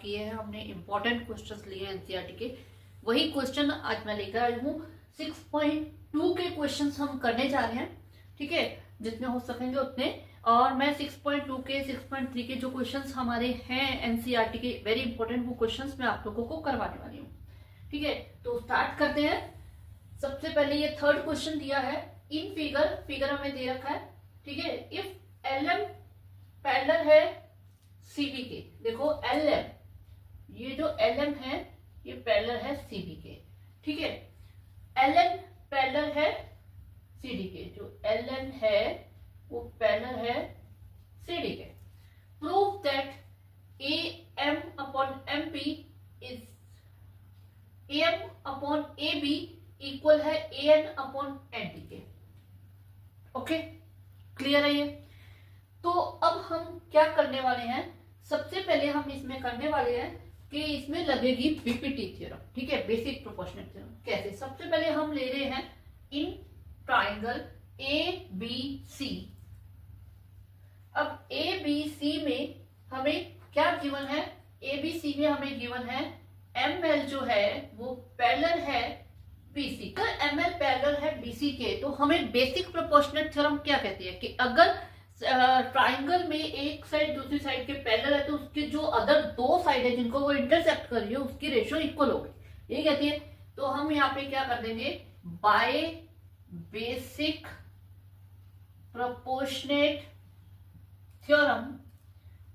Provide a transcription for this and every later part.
किए हैं हमने इंपॉर्टेंट क्वेश्चंस लिए एनसीईआरटी के। वही क्वेश्चन आज मैं लेकर आई हूँ। 6.2 के क्वेश्चंस हम करने जा रहे हैं, ठीक है, जितने हो सकेंगे उतने। और मैं 6.2 के 6.3 के जो क्वेश्चंस हमारे हैं एनसीईआरटी के वेरी इंपॉर्टेंट, वो क्वेश्चंस मैं आप लोगों को करवाने वाली हूँ, ठीक है। तो स्टार्ट करते हैं। सबसे पहले ये थर्ड क्वेश्चन दिया है। इन फिगर हमें दे रखा है, ठीक है। इफ LM पैरेलल है CB के, देखो LM, ये जो LM है ये पैरेलल है CB के, ठीक है। LN पैरेलल है CD के, जो LN है वो पैरेलल है CD के। Prove that AM upon MP is AM upon AB equal है AN अपॉन NT के। ओके, क्लियर है ये। तो अब हम क्या करने वाले हैं, सबसे पहले हम इसमें करने वाले हैं कि इसमें लगेगी बीपीटी थ्योरम, ठीक है, बेसिक प्रोपोर्शनल थ्योरम। कैसे? सबसे पहले हम ले रहे हैं इन ट्राइंगल ABC। अब ABC में हमें क्या गिवन है? ABC में हमें गिवन है ML जो है वो पैरेलल है BC। अगर ML पैरेलल है BC के तो हमें बेसिक प्रोपोर्शनल थ्योरम क्या कहती है कि अगर ट्राइंगल में एक साइड दूसरी साइड के पैरेलल है तो उसके जो अदर दो साइड है जिनको वो इंटरसेक्ट कर रही है उसकी रेशियो इक्वल होगी, ये कहती है। तो हम यहाँ पे क्या कर देंगे, बाय बेसिक प्रोपोर्शनेट थ्योरम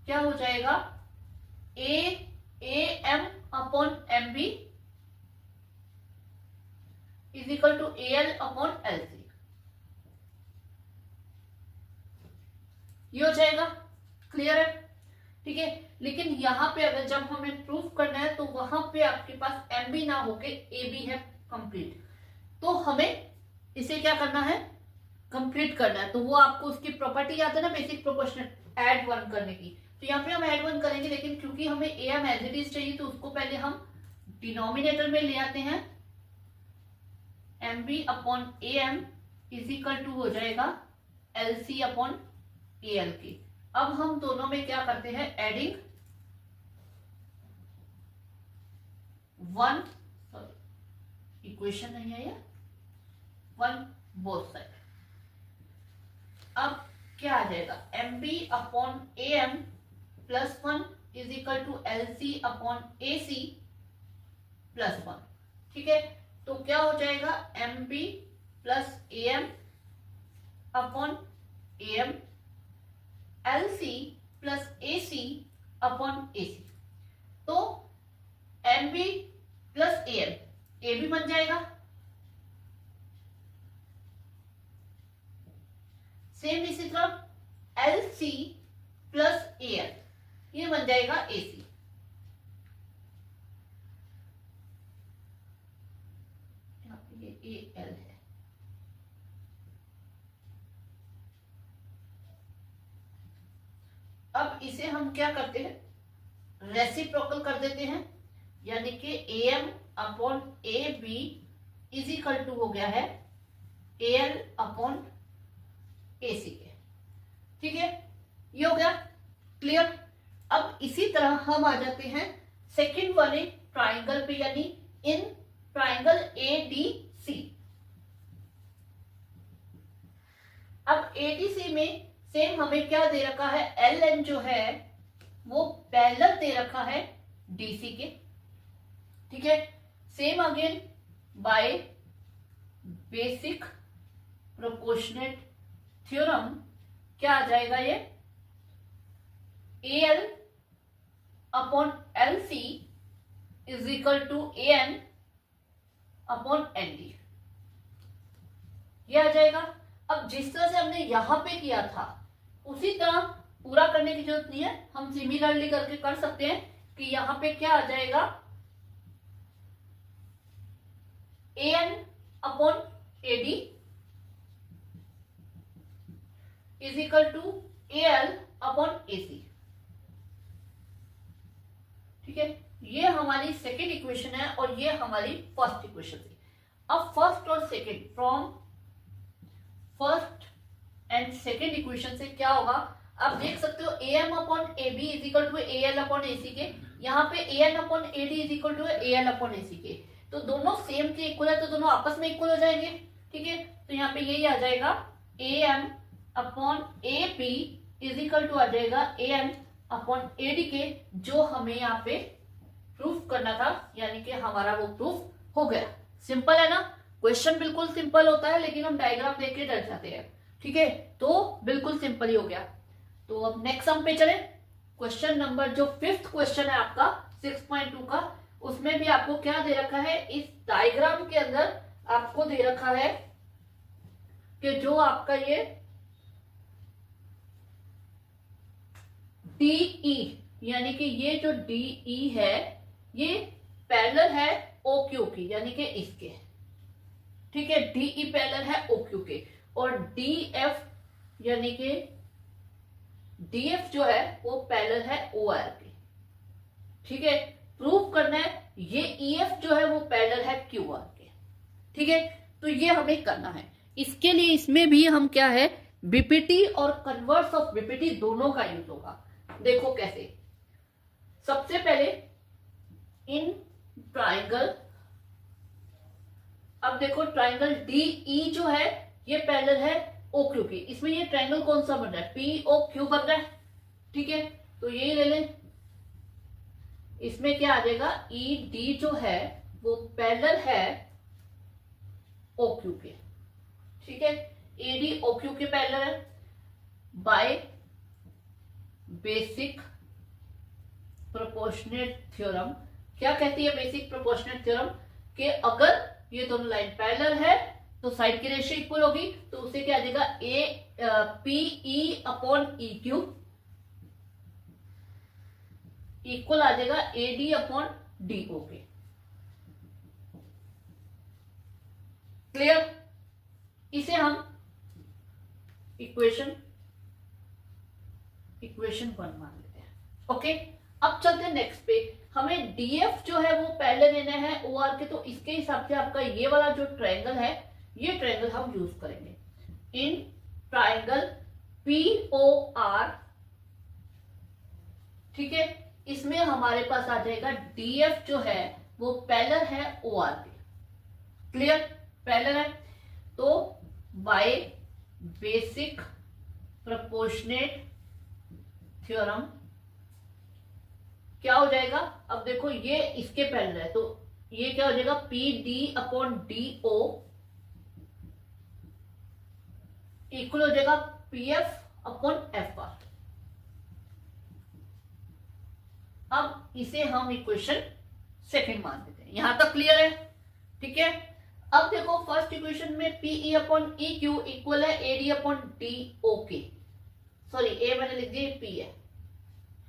क्या हो जाएगा, AM upon MB is equal to AL upon LC, ये हो जाएगा। क्लियर है, ठीक है। लेकिन यहाँ पे अगर जब हमें प्रूफ करना है तो वहां पे आपके पास MB ना होके AB है कंप्लीट, तो हमें इसे क्या करना है, कंप्लीट करना है। तो वो आपको उसकी प्रॉपर्टी याद है ना, बेसिक प्रोपोर्शनल ऐड वन करने की। तो यहाँ पे हम ऐड वन करेंगे, लेकिन क्योंकि हमें AM एज इट इज चाहिए तो उसको पहले हम डिनोमिनेटर में ले आते हैं। MB upon AM is equal to हो जाएगा LC अपॉन AL की। अब हम दोनों में क्या करते हैं, एडिंग 1, इक्वेशन नहीं है ये, 1 बोथ साइड। अब क्या आ जाएगा, MB upon AM plus 1 is equal to LC upon AC plus 1, ठीक है। तो क्या हो जाएगा, MB plus AM upon AM LC plus AC upon AC। तो MB प्लस AM, AB बन जाएगा, सेम इसी तरह LC प्लस AL, ये बन जाएगा AC। यहाँ पे ये AL है। अब इसे हम क्या करते हैं, रेसिप्रोकल कर देते हैं, यानी कि AM upon AB is equal to हो गया है AL अपॉन AC के, ठीक है, ये हो गया। क्लियर। अब इसी तरह हम आ जाते हैं सेकंड वाले ट्राइंगल पे, यानी इन ट्राइंगल ADC। अब ADC में सेम हमें क्या दे रखा है, LN जो है वो पैरेलल दे रखा है DC के, ठीक है। Same again by basic proportionate theorem क्या आ जाएगा, ये AL upon LC is equal to AN upon ND, ये आ जाएगा। अब जिस तरह से हमने यहां पे किया था उसी तरह पूरा करने की जरूरत नहीं है, हम सिमिलरली करके कर सकते हैं कि यहां पे क्या आ जाएगा, AN upon AD is equal to AL upon AC, ठीक है। ये हमारी सेकेंड इक्वेशन है और ये हमारी फर्स्ट इक्वेशन थी। अब फर्स्ट और second, from first and second equation से क्या होगा, आप देख सकते हो AM upon AB is equal to AL upon AC के। यहाँ पे an upon ad is equal to al upon ac के, तो दोनों सेम के इक्वल है तो दोनों आपस में इक्वल हो जाएंगे। ठीक है, तो यहाँ पे यही आ जाएगा am upon ap is equal to आ जाएगा an अपॉन ad के, जो हमें यहाँ पे प्रूफ करना था, यानी कि हमारा वो प्रूफ हो गया। सिंपल है ना, क्वेश्चन बिल्कुल सिंपल होता है लेकिन हम डायग्राम देख के डर जाते हैं। ठीक है, तो बिल्कुल सिंपल ही हो गया। तो अब नेक्स्ट सम पे चले। क्वेश्चन नंबर जो 5th क्वेश्चन है आपका 6.2 का, उसमें भी आपको क्या दे रखा है, इस डायग्राम के अंदर आपको दे रखा है कि जो आपका ये DE, यानी कि ये जो DE है ये पैरेलल है OQ की, यानी कि इसके। ठीक है, DE पैरेलल है OQ के, और DF यानी कि DF जो है वो पैरेलल है OR के। ठीक है, प्रूफ करना है ये EF जो है वो पैरेलल है QR के। ठीक है, तो ये हमें करना है। इसके लिए इसमें भी हम क्या है, बीपीटी और कन्वर्स ऑफ बीपीटी दोनों का यूज होगा। देखो कैसे, सबसे पहले इन ट्राइंगल, अब देखो ट्राइंगल DE जो है ये पैरेलल है OQ की, इसमें ये ट्राइंगल कौन सा बन रहा है, POQ बन रहा है। ठीक है, तो यही ले लें, इसमें क्या आ जाएगा, ED जो है वो पैरेलल है OQ के। ठीक है, AD OQ के पैरेलल है बाय बेसिक प्रोपोर्शनेट थ्योरम। क्या कहती है बेसिक प्रोपोर्शनेट थ्योरम, कि अगर ये दोनों लाइन पैरेलल है तो साइड की रेशियो इक्वल होगी, तो उससे क्या आ जाएगा, PE अपॉन EQ इक्वल आ जाएगा AD अपॉन DO के। क्लियर, इसे हम इक्वेशन 1 मान लेते हैं। ओके, अब चलते हैं नेक्स्ट पे। हमें DF जो है वो पहले लेना है OR के, तो इसके हिसाब से आपका ये वाला जो ट्रायंगल है ये ट्रायंगल हम यूज करेंगे। इन ट्रायंगल POR, ठीक है, इसमें हमारे पास आ जाएगा DF जो है वो पैरेलल है OR के। क्लियर, पैरेलल है, तो बाय बेसिक प्रोपोर्शनेट थ्योरम क्या हो जाएगा, अब देखो ये इसके पैरेलल है, तो ये क्या हो जाएगा, PD अपॉन DO इक्वल हो जाएगा PF अपॉन FR। अब इसे हम इक्वेशन 2 मान देते हैं। यहां तक क्लियर है? ठीक है, अब देखो फर्स्ट इक्वेशन में PE अपॉन EQ इक्वल है AD अपॉन DO के, सॉरी ए मैंने लिख दिया, P है,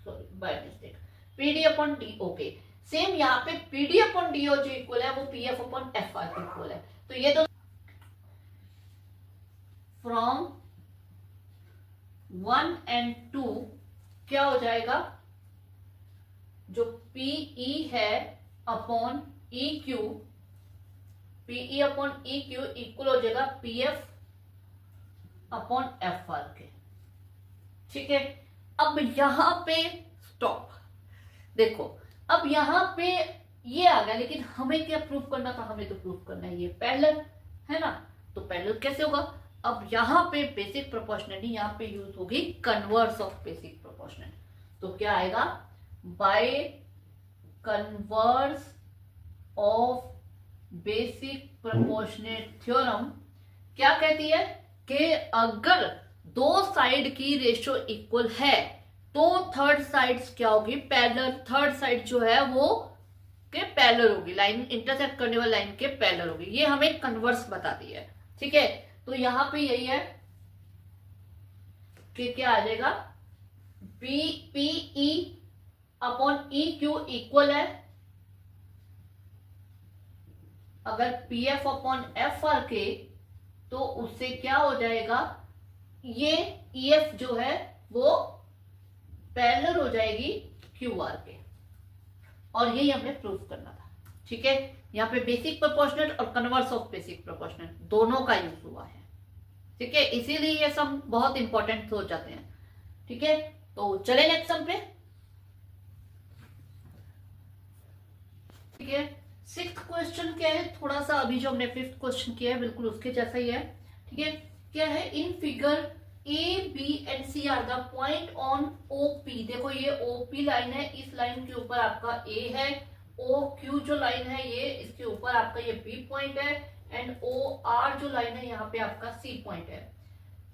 sorry by mistake, PD upon DO के। सेम यहाँ पे PD अपॉन DO जो इक्वल है वो PF अपॉन FR के इक्वल है। तो ये तो फ्रॉम 1 and 2 क्या हो जाएगा, जो PE है upon EQ, PE upon EQ equal हो जाएगा PF अपॉन FR के। ठीक है, अब यहां पे स्टॉप। देखो अब यहां पे ये आ गया, लेकिन हमें क्या प्रूफ करना था, हमें तो प्रूफ करना है ये पैरेलल है ना, तो पैरेलल कैसे होगा, अब यहां पे बेसिक प्रोपोर्शनल नहीं, यहां पे यूज होगी कन्वर्स ऑफ बेसिक प्रोपोर्शनल। तो क्या आएगा, by converse of basic proportional theorem क्या कहती है कि अगर दो साइड की रेशियो इक्वल है तो थर्ड साइड क्या होगी, पैरेलल। थर्ड साइड जो है वो के पैरेलल होगी, लाइन इंटरसेक्ट करने वाली लाइन के पैरेलल होगी। ये हमें कन्वर्स बताती है। ठीक है, तो यहां पे यही है कि क्या आ जाएगा, PE अपॉन EQ इक्वल है, अगर PF अपॉन FR के, तो उससे क्या हो जाएगा, ये EF जो है वो पैरेलल हो जाएगी QR के, और यही हमें प्रूफ करना था। ठीक है, यहाँ पे बेसिक प्रोपोर्शनल और कन्वर्स ऑफ बेसिक प्रोपोर्शनल दोनों का यूज हुआ है। ठीक है, इसीलिए ये सब बहुत इंपॉर्टेंट हो जाते हैं। ठीक है, तो चले नेक्स्ट सम पे। है। सिक्स्थ क्वेश्चन क्या है, थोड़ा सा अभी जो हमने फिफ्थ क्वेश्चन किया है बिल्कुल उसके जैसा ही है, ठीक है। क्या है, in figure A B and C are the point on OP. देखो ये ओपी लाइन है, इस लाइन के ऊपर आपका ए है, ओ क्यू जो लाइन है ये इसके ऊपर आपका ये बी पॉइंट है, एंड ओ आर जो लाइन है यहाँ पे आपका सी पॉइंट है।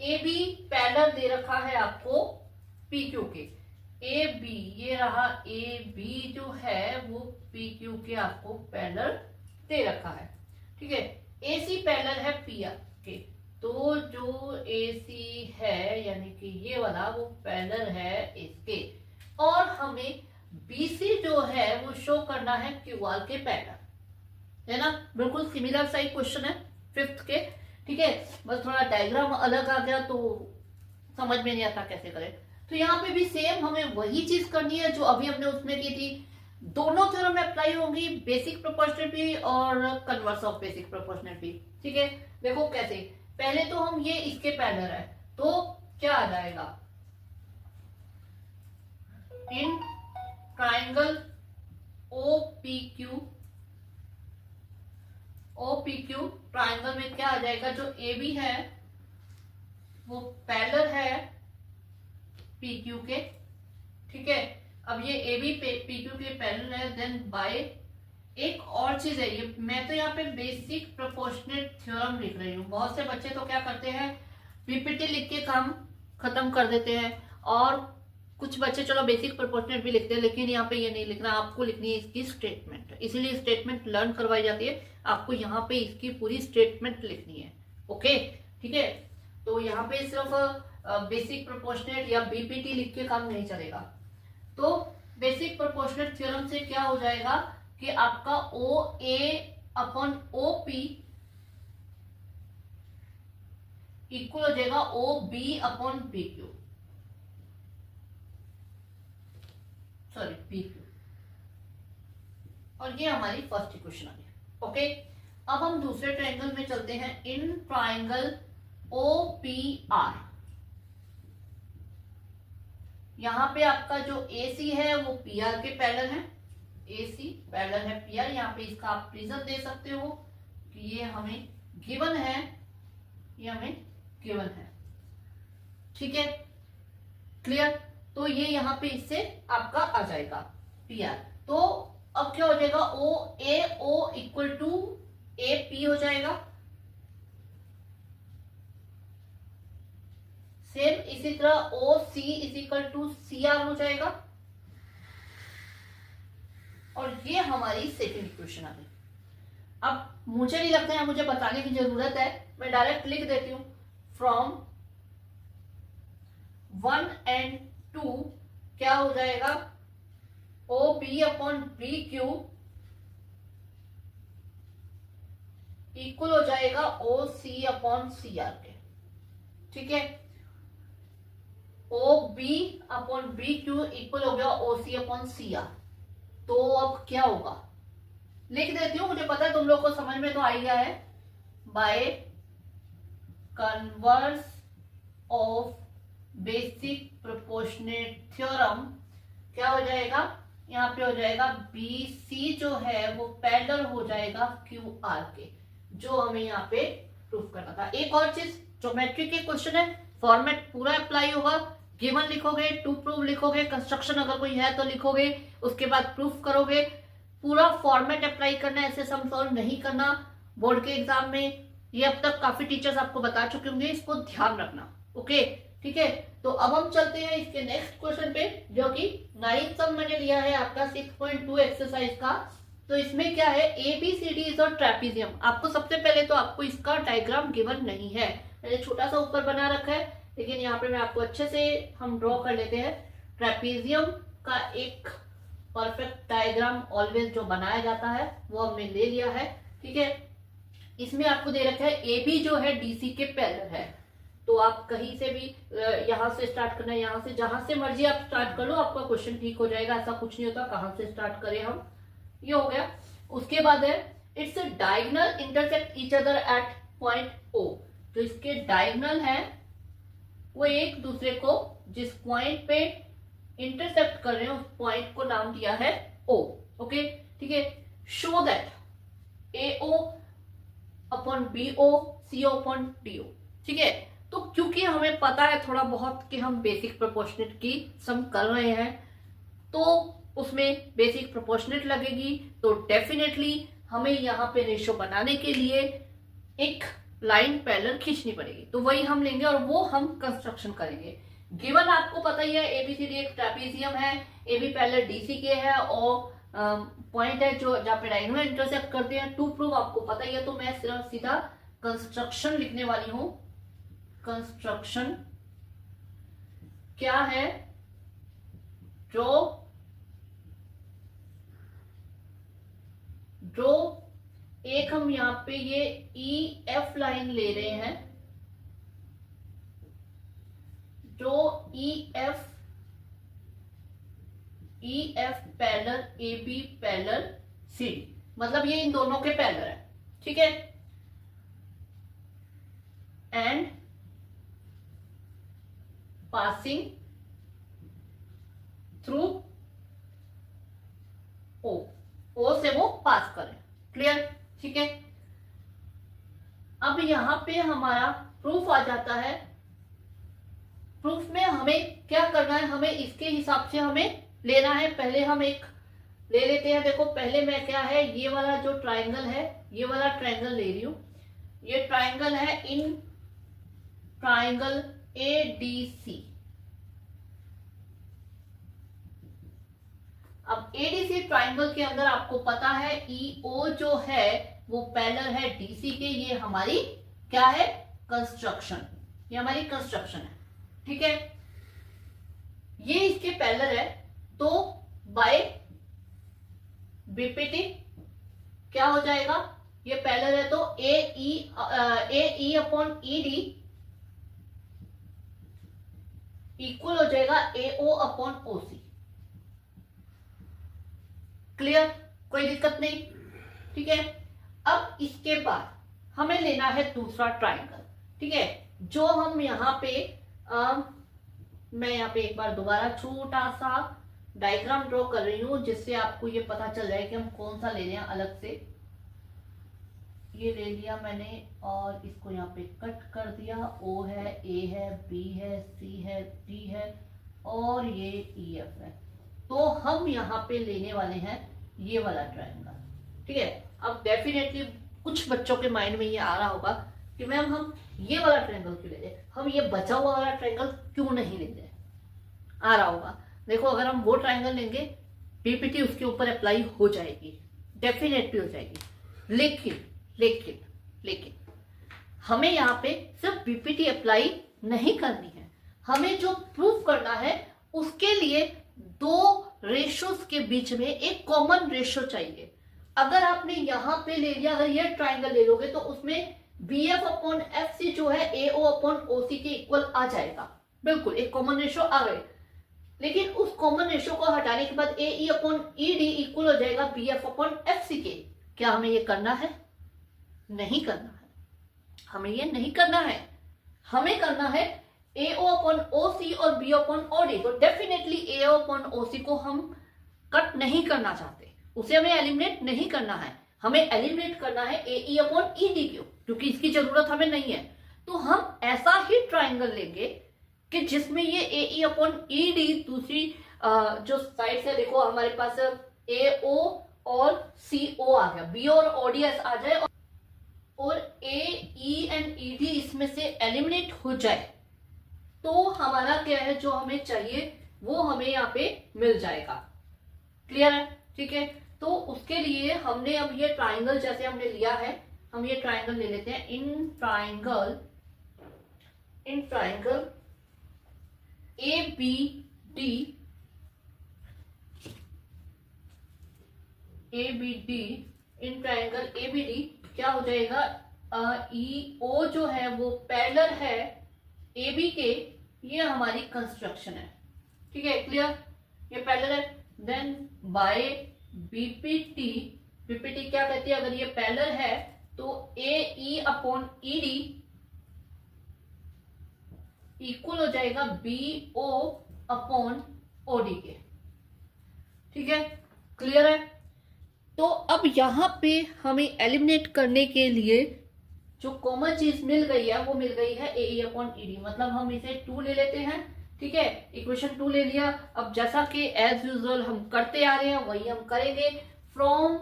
ए बी पैरेलल दे रखा है आपको पी क्यू के। ए बी ये रहा, ए बी जो है वो पी क्यू के आपको पैरेलल दे रखा है, ठीक है। ए सी पैरेलल है पी आर के, तो जो ए सी है यानी कि ये वाला वो पैरेलल है इसके, और हमें बी सी जो है वो शो करना है क्यू आर के पैरेलल, है ना। बिल्कुल सिमिलर सा ही क्वेश्चन है फिफ्थ के, ठीक है। बस थोड़ा डायग्राम अलग आ गया तो समझ में नहीं आता कैसे करें। तो यहाँ पे भी सेम हमें वही चीज करनी है जो अभी हमने उसमें की थी। दोनों थ्योरम अप्लाई होंगी, बेसिक प्रोपोर्शनैलिटी और कन्वर्स ऑफ बेसिक प्रोपोर्शनैलिटी, ठीक है। देखो कैसे, पहले तो हम ये इसके पैरेलल है तो क्या आ जाएगा, in triangle O P Q triangle में क्या आ जाएगा, जो ए बी है वो पैरेलल है पी क्यू के, ठीक है। अब ये ए बी पी क्यू के पैरेलल है, देन बाय एक और चीज है, ये मैं तो यहाँ पे बेसिक प्रोपोर्शनल थ्योरम लिख रही हूँ। बहुत से बच्चे तो क्या करते हैं, पीपीटी लिख के काम खत्म कर देते हैं, और कुछ बच्चे चलो बेसिक प्रोपोर्शनल भी लिखते हैं, लेकिन यहाँ पे ये नहीं लिखना, आपको लिखनी है इसकी स्टेटमेंट। इसीलिए स्टेटमेंट लर्न करवाई जाती है, आपको यहाँ पे इसकी पूरी स्टेटमेंट लिखनी है, ओके, ठीक है। तो यहाँ पे सिर्फ बेसिक प्रोपोर्शनल या बीपीटी लिख के काम नहीं चलेगा। तो बेसिक प्रोपोर्शनल थ्योरम से क्या हो जाएगा कि आपका O A upon O P equal हो जाएगा O B upon P Q, sorry P Q, और ये हमारी फर्स्ट इक्वेशन आ गई, ओके। अब हम दूसरे ट्रायंगल में चलते हैं, in triangle O P R. यहां पे आपका जो ए सी है वो पी आर के पैरेलल है, ए सी पैरेलल है पी आर। यहाँ पे इसका आप रीजन दे सकते हो कि ये हमें गिवन है, ये हमें गिवन है, ठीक है, क्लियर। तो ये यहाँ पे इससे आपका आ जाएगा पी आर। तो अब क्या हो जाएगा, O A O equal to A P हो जाएगा। सेम इसी तरह O C is equal to C R हो जाएगा, और ये हमारी सेकेंड इक्वेशन आ गई। अब मुझे नहीं लगता है मुझे बताने की जरूरत है, मैं डायरेक्ट लिख देती हूं, फ्रॉम 1 एंड 2 क्या हो जाएगा, O B upon B Q equal हो जाएगा ओ सी अपॉन सी आर के, ठीक है। O B upon B Q equal हो गया ओ सी अपॉन सी आर। तो अब क्या होगा, लिख देती हूं, मुझे पता है तुम लोग को समझ में तो आ गया है। By converse of basic proportional theorem क्या हो जाएगा, यहाँ पे हो जाएगा बी सी जो है वो पैरेलल हो जाएगा क्यू आर के, जो हमें यहाँ पे प्रूफ करना था। एक और चीज, ज्योमेट्री के क्वेश्चन है, फॉर्मेट पूरा अप्लाई होगा, गिवन लिखोगे, टू प्रूव लिखोगे, कंस्ट्रक्शन अगर कोई है तो लिखोगे, उसके बाद प्रूफ करोगे, पूरा फॉर्मेट अप्लाई करना है, ऐसे सम सॉल्व नहीं करना बोर्ड के एग्जाम में। ये अब तक काफी टीचर्स आपको बता चुके होंगे, इसको ध्यान रखना, ओके, ठीक है। तो अब हम चलते हैं इसके नेक्स्ट क्वेश्चन पे, जो कि 9th सम मैंने लिया है आपका 6.2 एक्सरसाइज का। तो इसमें क्या है, A B C D is और ट्रेपीजियम। आपको सबसे पहले तो आपको इसका डायग्राम गिवन नहीं है, मैंने छोटा सा ऊपर बना रखा है, लेकिन यहाँ पे मैं आपको अच्छे से हम ड्रॉ कर लेते हैं। ट्रेपीजियम का एक परफेक्ट डायग्राम ऑलवेज जो बनाया जाता है वो हमने ले लिया है, ठीक है। इसमें आपको दे रखा है ए बी जो है डीसी के पैरेलल है, तो आप कहीं से भी यहां से स्टार्ट करना है, यहां से जहां से मर्जी आप स्टार्ट कर लो, आपका क्वेश्चन ठीक हो जाएगा, ऐसा कुछ नहीं होता कहां से स्टार्ट करें हम, ये हो गया। उसके बाद है it's diagonal intersect each other at point O. जो इसके डायगोनल है वो एक दूसरे को जिस पॉइंट पे इंटरसेक्ट कर रहे हैं उस पॉइंट को नाम दिया है ओ, ओके, ठीक है। Show that AO upon BO CO upon DO। ठीक है, तो क्योंकि हमें पता है थोड़ा बहुत कि हम बेसिक प्रोपोर्शनेट की सम कर रहे हैं, तो उसमें बेसिक प्रोपोर्शनेट लगेगी, तो डेफिनेटली हमें यहाँ पे रेशो बनाने के लिए एक लाइन पैरेलल खींचनी पड़ेगी, तो वही हम लेंगे और वो हम कंस्ट्रक्शन करेंगे। गिवन आपको पता ही है ABCD एक ट्रेपेजियम है, AB पैरेलल DC के है और पॉइंट है जो जहाँ पे डायगोनल इंटरसेक्ट करते हैं। टू प्रूव आपको पता ही है, तो मैं सिर्फ सीधा कंस्ट्रक्शन लिखने वाली हूं। कंस्ट्रक्शन क्या है, जो एक हम यहां पे ये EF लाइन ले रहे हैं, जो EF parallel AB parallel CD, मतलब ये इन दोनों के पैरेलल है। ठीक है, एंड पासिंग थ्रू O से वो पास करें। क्लियर? ठीक है, अब यहां पे हमारा प्रूफ आ जाता है। प्रूफ में हमें क्या करना है, हमें इसके हिसाब से हमें लेना है। पहले हम एक ले लेते हैं। देखो पहले मैं क्या है, ये वाला जो ट्राइंगल है, ये वाला ट्राइंगल ले रही हूं। ये ट्राइंगल है इन ट्राइंगल ADC। अब ADC ट्राइंगल के अंदर आपको पता है EO जो है वो पैरेलल है DC के। ये हमारी क्या है, कंस्ट्रक्शन, ये हमारी कंस्ट्रक्शन है। ठीक है, ये इसके पैरेलल है, तो बाय BPT क्या हो जाएगा, ये पैरेलल है तो AE अपॉन ED इक्वल हो जाएगा AO अपॉन OC। क्लियर? कोई दिक्कत नहीं। ठीक है, अब इसके बाद हमें लेना है दूसरा ट्राइंगल। ठीक है, जो हम यहां पे मैं यहाँ पे एक बार दोबारा छोटा सा डायग्राम ड्रॉ कर रही हूं, जिससे आपको ये पता चल जाए कि हम कौन सा ले रहे हैं अलग से। ये ले लिया मैंने और इसको यहाँ पे कट कर दिया। O है, A है, B है, C है, D है और ये EF है। तो हम यहाँ पे लेने वाले हैं ये वाला ट्रायंगल। ठीक है, अब डेफिनेटली कुछ बच्चों के माइंड में ये आ रहा होगा कि मैम हम ये वाला ट्रायंगल क्यों ले रहे, हम ये बचा हुआ वाला ट्रायंगल क्यों नहीं ले रहे, आ रहा होगा। देखो अगर हम वो ट्रायंगल लेंगे BPT उसके ऊपर अप्लाई हो जाएगी, डेफिनेटली हो जाएगी। लेकिन लेकिन लेकिन हमें यहाँ पे सिर्फ BPT अप्लाई नहीं करनी है, हमें जो प्रूफ करना है उसके लिए दो रेशोस के बीच में एक कॉमन रेशो चाहिए। अगर आपने यहां पे ले लिया, अगर ये ट्राइंगल ले लोगे तो उसमें BF अपॉन FC जो है AO अपॉन OC के इक्वल आ जाएगा। बिल्कुल एक कॉमन रेशो आ गए, लेकिन उस कॉमन रेशो को हटाने के बाद AE अपॉन ED इक्वल हो जाएगा BF अपॉन FC के। क्या हमें ये करना है? नहीं करना है, हमें ये नहीं करना है। हमें करना है AO अपॉन OC और B अपॉन OD। तो डेफिनेटली AO अपॉन OC को हम कट नहीं करना चाहते, उसे हमें एलिमिनेट नहीं करना है। हमें एलिमिनेट करना है AE अपॉन ED क्यों, क्योंकि इसकी जरूरत हमें नहीं है। तो हम ऐसा ही ट्राइंगल लेंगे कि जिसमें ये AE अपॉन ED दूसरी जो साइड से, देखो हमारे पास AO और CO आ गया, B और ODS आ जाए और AE एंड ED इसमें से एलिमिनेट हो जाए, तो हमारा क्या है, जो हमें चाहिए वो हमें यहाँ पे मिल जाएगा। क्लियर है? ठीक है, तो उसके लिए हमने अब ये ट्राइंगल जैसे हमने लिया है, हम ये ट्राइंगल ले लेते हैं। In triangle ABD, in triangle ABD क्या हो जाएगा, EO जो है वो पैरेलल है AB के, ये हमारी कंस्ट्रक्शन है। ठीक है, क्लियर? ये पैरेलल है। देन बाय BPT क्या कहती है, अगर ये पैरेलल है तो AE अपॉन ED इक्वल हो जाएगा BO अपॉन OD के। ठीक है, क्लियर है? तो अब यहाँ पे हमें एलिमिनेट करने के लिए जो कॉमन चीज मिल गई है वो मिल गई है ए अपॉन ई डी, मतलब हम इसे 2 ले लेते हैं। ठीक है, इक्वेशन 2 ले लिया। अब जैसा कि एज यूजुअल हम करते आ रहे हैं वही हम करेंगे। From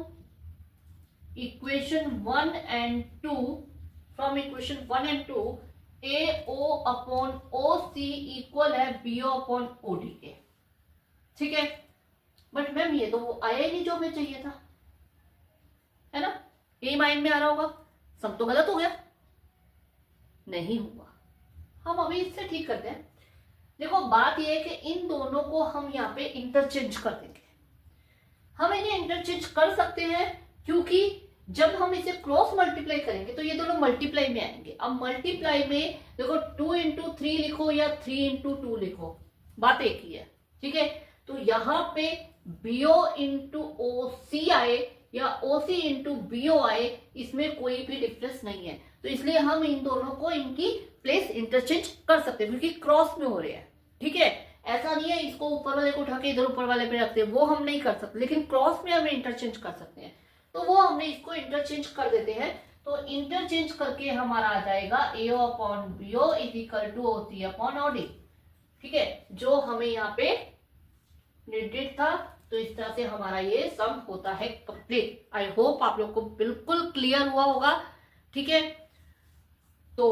equation 1 and 2, from equation 1 and 2 A O upon O C equal है B O upon O D के। ठीक है, बट मैम ये तो वो आया ही नहीं जो हमें चाहिए था, है ना? ये माइंड में आ रहा होगा, सब तो गलत हो गया। नहीं हुआ, हम अभी इससे ठीक करते हैं। देखो बात यह है कि इन दोनों को हम यहाँ पे इंटरचेंज कर देंगे। हम इन्हें इंटरचेंज कर सकते हैं क्योंकि जब हम इसे क्रॉस मल्टीप्लाई करेंगे तो ये दोनों मल्टीप्लाई में आएंगे। अब मल्टीप्लाई में देखो 2 इंटू 3 लिखो या 3 इंटू 2 लिखो, बात एक ही है। ठीक है, तो यहाँ पे बीओ इंटू ओ सी आए या ओसी इंटू बीओ आए, इसमें कोई भी डिफरेंस नहीं है। तो इसलिए हम इन दोनों को इनकी प्लेस इंटरचेंज कर सकते हैं क्योंकि क्रॉस में हो रहे हैं। ठीक है, ऐसा नहीं है इसको ऊपर वाले को उठा के इधर ऊपर वाले पे रखते हैं, वो हम नहीं कर सकते, लेकिन क्रॉस में हम इंटरचेंज कर सकते हैं। तो वो हमने इसको इंटरचेंज कर देते हैं। तो इंटरचेंज करके हमारा आ जाएगा AO upon BO is equal to OC upon OD. ठीक है, जो हमें यहाँ पे नीडेड था। तो इस तरह से हमारा ये सम होता है कंप्लीट। आई होप आप लोग को बिल्कुल क्लियर हुआ होगा। ठीक है, तो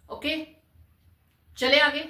ओके, चले आगे।